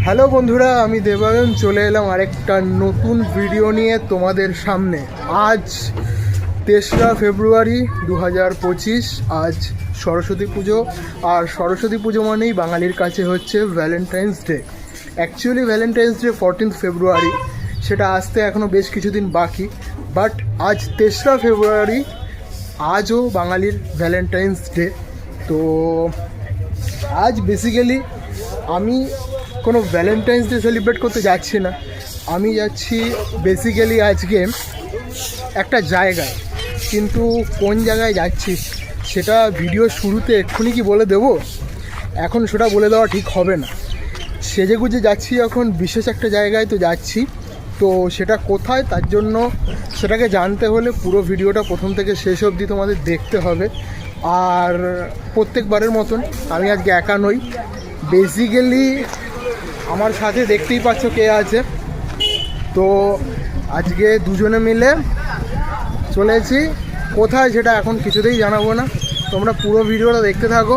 Hello বন্ধুরা, আমি দেবায়ন চলে এলাম আরেকটা নতুন ভিডিও নিয়ে তোমাদের সামনে। আজ 3রা ফেব্রুয়ারি 2025। আজ সরস্বতী পুজো, আর সরস্বতী পুজো মানেই বাঙালির কাছে হচ্ছে Valentine's day. Actually Valentine's day 14 ফেব্রুয়ারি, সেটা আসতে এখনও বেশ কিছুদিন বাকি। বাট আজ 3রা ফেব্রুয়ারি, আজও বাঙালির ভ্যালেন্টাইন্স ডে। তো আজ বেসিক্যালি আমি কোনো ভ্যালেন্টাইন্স ডে সেলিব্রেট করতে যাচ্ছি না। আমি যাচ্ছি বেসিক্যালি আজকে একটা জায়গায়, কিন্তু কোন জায়গায় যাচ্ছি সেটা ভিডিও শুরুতে এক্ষুনি কি বলে দেবো? এখন সেটা বলে দেওয়া ঠিক হবে না। সেজেগুজে যাচ্ছি এখন বিশেষ একটা জায়গায় তো যাচ্ছি, তো সেটা কোথায় তার জন্য সেটাকে জানতে হলে পুরো ভিডিওটা প্রথম থেকে শেষ অবধি তোমাদের দেখতে হবে। আর প্রত্যেকবারের মতন আমি আজকে একা নই, বেসিক্যালি আমার সাথে দেখতেই পাচ্ছ কে আছে। তো আজকে দুজনে মিলে চলেছি কোথায় সেটা এখন কিছুতেই জানাবো না, তোমরা পুরো ভিডিওটা দেখতে থাকো।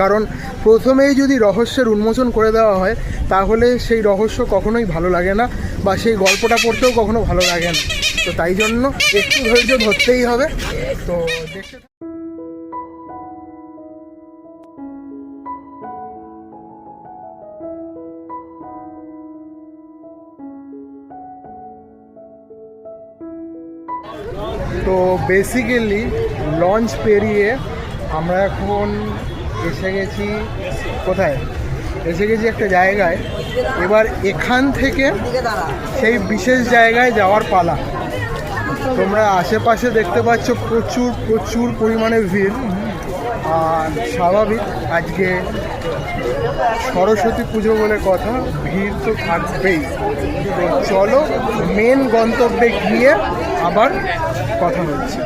কারণ প্রথমেই যদি রহস্যের উন্মোচন করে দেওয়া হয় তাহলে সেই রহস্য কখনোই ভালো লাগে না, বা সেই গল্পটা পড়তেও কখনো ভালো লাগে না। তো তাই জন্য একটু ধৈর্য ধরতেই হবে। তো দেখতে তো বেসিক্যালি লঞ্চ পেরিয়ে আমরা এখন এসে গেছি কোথায়? এসে গেছি একটা জায়গায়। এবার এখান থেকে সেই বিশেষ জায়গায় যাওয়ার পালা। তোমরা আশেপাশে দেখতে পাচ্ছ প্রচুর প্রচুর পরিমাণে ভিড়, আর স্বাভাবিক আজকে সরস্বতী পুজো বলে কথা, ভিড় তো থাকবেই। তো চলো মেন গন্তব্যে গিয়ে আবার কথা হচ্ছে।